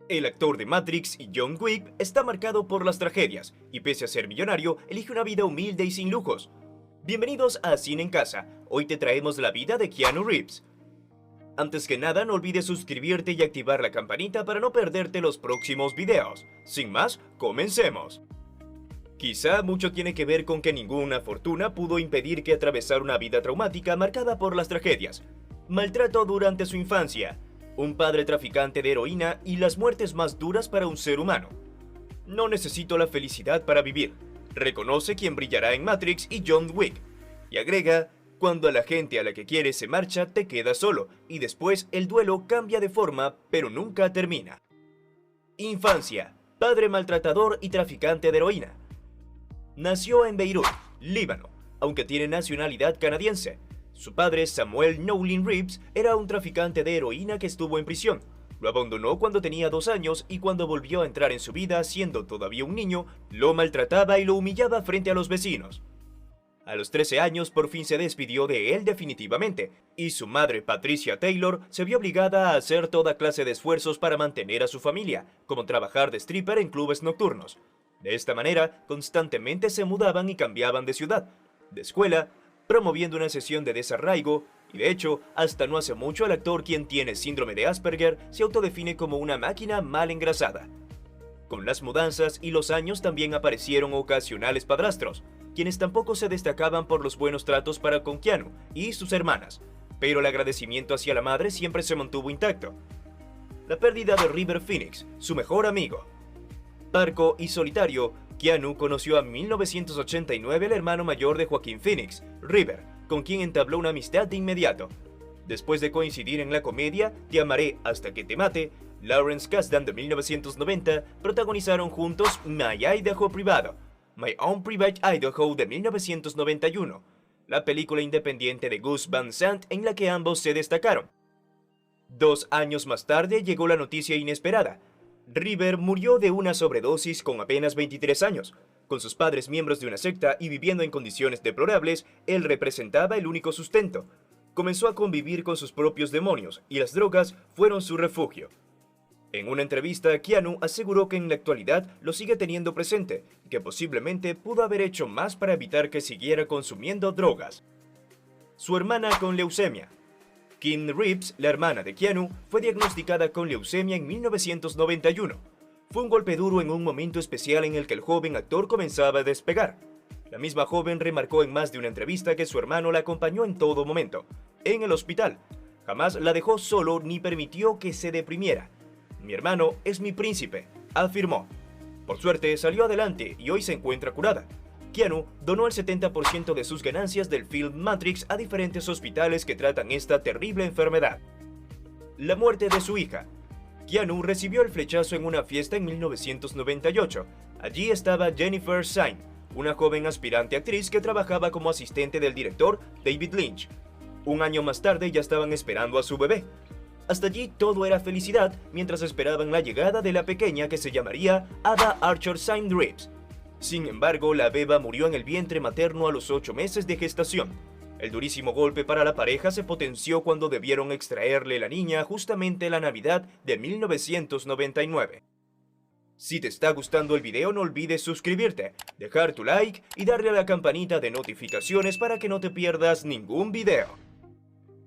El actor de Matrix y John Wick está marcado por las tragedias y pese a ser millonario, elige una vida humilde y sin lujos. Bienvenidos a Cine en Casa, hoy te traemos la vida de Keanu Reeves. Antes que nada, no olvides suscribirte y activar la campanita para no perderte los próximos videos. Sin más, comencemos. Quizá mucho tiene que ver con que ninguna fortuna pudo impedir que atravesara una vida traumática marcada por las tragedias. Maltrato durante su infancia, un padre traficante de heroína y las muertes más duras para un ser humano. No necesito la felicidad para vivir. Reconoce quien brillará en Matrix y John Wick. Y agrega, cuando la gente a la que quieres se marcha, te quedas solo, y después el duelo cambia de forma, pero nunca termina. Infancia, padre maltratador y traficante de heroína. Nació en Beirut, Líbano, aunque tiene nacionalidad canadiense. Su padre, Samuel Nowlin Reeves, era un traficante de heroína que estuvo en prisión. Lo abandonó cuando tenía 2 años y cuando volvió a entrar en su vida, siendo todavía un niño, lo maltrataba y lo humillaba frente a los vecinos. A los 13 años por fin se despidió de él definitivamente, y su madre, Patricia Taylor, se vio obligada a hacer toda clase de esfuerzos para mantener a su familia, como trabajar de stripper en clubes nocturnos. De esta manera, constantemente se mudaban y cambiaban de ciudad, de escuela, promoviendo una sesión de desarraigo, y de hecho, hasta no hace mucho el actor, quien tiene síndrome de Asperger, se autodefine como una máquina mal engrasada. Con las mudanzas y los años también aparecieron ocasionales padrastros, quienes tampoco se destacaban por los buenos tratos para con Keanu y sus hermanas, pero el agradecimiento hacia la madre siempre se mantuvo intacto. La pérdida de River Phoenix, su mejor amigo. Parco y solitario, Keanu conoció a 1989 el hermano mayor de Joaquín Phoenix, River, con quien entabló una amistad de inmediato. Después de coincidir en la comedia Te amaré hasta que te mate, Lawrence Kasdan de 1990 protagonizaron juntos My Idaho Privado, My Own Private Idaho de 1991, la película independiente de Gus Van Sant en la que ambos se destacaron. 2 años más tarde llegó la noticia inesperada. River murió de una sobredosis con apenas 23 años. Con sus padres miembros de una secta y viviendo en condiciones deplorables, él representaba el único sustento. Comenzó a convivir con sus propios demonios y las drogas fueron su refugio. En una entrevista, Keanu aseguró que en la actualidad lo sigue teniendo presente y que posiblemente pudo haber hecho más para evitar que siguiera consumiendo drogas. Su hermana con leucemia. Kim Reeves, la hermana de Keanu, fue diagnosticada con leucemia en 1991. Fue un golpe duro en un momento especial en el que el joven actor comenzaba a despegar. La misma joven remarcó en más de una entrevista que su hermano la acompañó en todo momento, en el hospital. Jamás la dejó solo ni permitió que se deprimiera. Mi hermano es mi príncipe, afirmó. Por suerte salió adelante y hoy se encuentra curada. Keanu donó el 70% de sus ganancias del film Matrix a diferentes hospitales que tratan esta terrible enfermedad. La muerte de su hija. Keanu recibió el flechazo en una fiesta en 1998. Allí estaba Jennifer Syme, una joven aspirante actriz que trabajaba como asistente del director David Lynch. 1 año más tarde ya estaban esperando a su bebé. Hasta allí todo era felicidad mientras esperaban la llegada de la pequeña que se llamaría Ada Archer Syme Reeves. Sin embargo, la beba murió en el vientre materno a los 8 meses de gestación. El durísimo golpe para la pareja se potenció cuando debieron extraerle la niña justamente la Navidad de 1999. Si te está gustando el video, no olvides suscribirte, dejar tu like y darle a la campanita de notificaciones para que no te pierdas ningún video.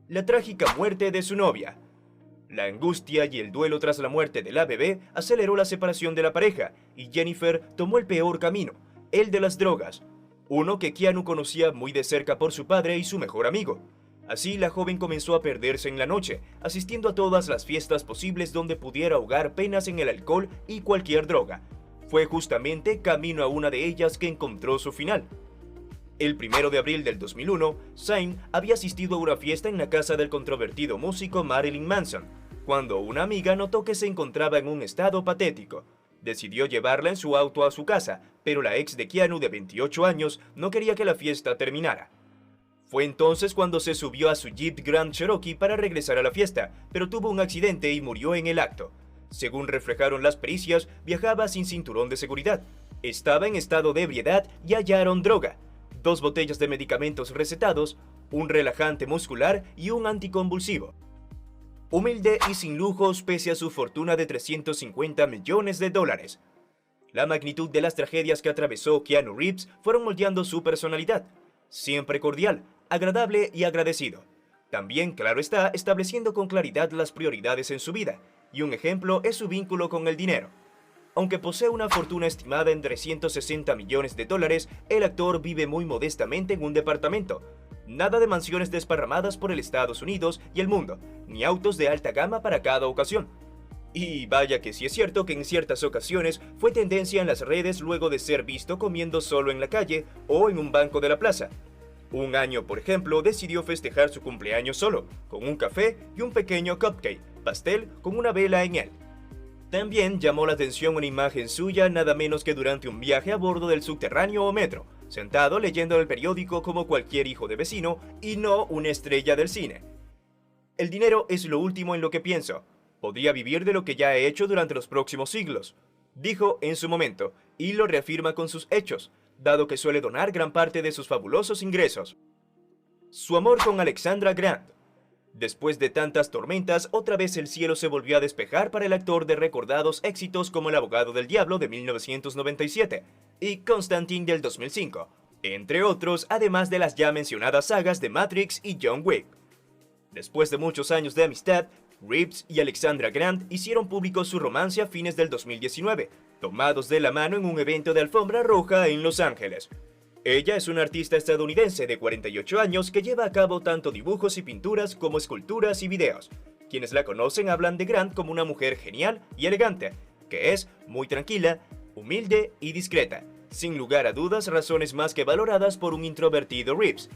La trágica muerte de su novia. La angustia y el duelo tras la muerte de la bebé aceleró la separación de la pareja y Jennifer tomó el peor camino, el de las drogas, uno que Keanu conocía muy de cerca por su padre y su mejor amigo. Así la joven comenzó a perderse en la noche, asistiendo a todas las fiestas posibles donde pudiera ahogar penas en el alcohol y cualquier droga. Fue justamente camino a una de ellas que encontró su final. El 1 de abril del 2001, Syme había asistido a una fiesta en la casa del controvertido músico Marilyn Manson, cuando una amiga notó que se encontraba en un estado patético. Decidió llevarla en su auto a su casa, pero la ex de Keanu de 28 años no quería que la fiesta terminara. Fue entonces cuando se subió a su Jeep Grand Cherokee para regresar a la fiesta, pero tuvo un accidente y murió en el acto. Según reflejaron las pericias, viajaba sin cinturón de seguridad, estaba en estado de ebriedad y hallaron droga, 2 botellas de medicamentos recetados, un relajante muscular y un anticonvulsivo. Humilde y sin lujos pese a su fortuna de 350 millones de dólares. La magnitud de las tragedias que atravesó Keanu Reeves fueron moldeando su personalidad. Siempre cordial, agradable y agradecido. También, claro está, estableciendo con claridad las prioridades en su vida, y un ejemplo es su vínculo con el dinero. Aunque posee una fortuna estimada en 360 millones de dólares, el actor vive muy modestamente en un departamento. Nada de mansiones desparramadas por el Estados Unidos y el mundo, ni autos de alta gama para cada ocasión. Y vaya que sí es cierto que en ciertas ocasiones fue tendencia en las redes luego de ser visto comiendo solo en la calle o en un banco de la plaza. Un año, por ejemplo, decidió festejar su cumpleaños solo, con un café y un pequeño cupcake, pastel con una vela en él. También llamó la atención una imagen suya nada menos que durante un viaje a bordo del subterráneo o metro, sentado leyendo el periódico como cualquier hijo de vecino y no una estrella del cine. El dinero es lo último en lo que pienso. Podría vivir de lo que ya he hecho durante los próximos siglos, dijo en su momento, y lo reafirma con sus hechos, dado que suele donar gran parte de sus fabulosos ingresos. Su amor con Alexandra Grant. Después de tantas tormentas, otra vez el cielo se volvió a despejar para el actor de recordados éxitos como El abogado del diablo de 1997 y Constantine del 2005, entre otros, además de las ya mencionadas sagas de Matrix y John Wick. Después de muchos años de amistad, Reeves y Alexandra Grant hicieron público su romance a fines del 2019, tomados de la mano en un evento de alfombra roja en Los Ángeles. Ella es una artista estadounidense de 48 años que lleva a cabo tanto dibujos y pinturas como esculturas y videos. Quienes la conocen hablan de Grant como una mujer genial y elegante, que es muy tranquila, humilde y discreta. Sin lugar a dudas, razones más que valoradas por un introvertido Reeves.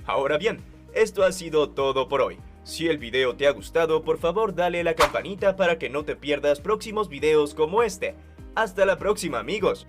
Ahora bien, esto ha sido todo por hoy. Si el video te ha gustado, por favor dale a la campanita para que no te pierdas próximos videos como este. ¡Hasta la próxima, amigos!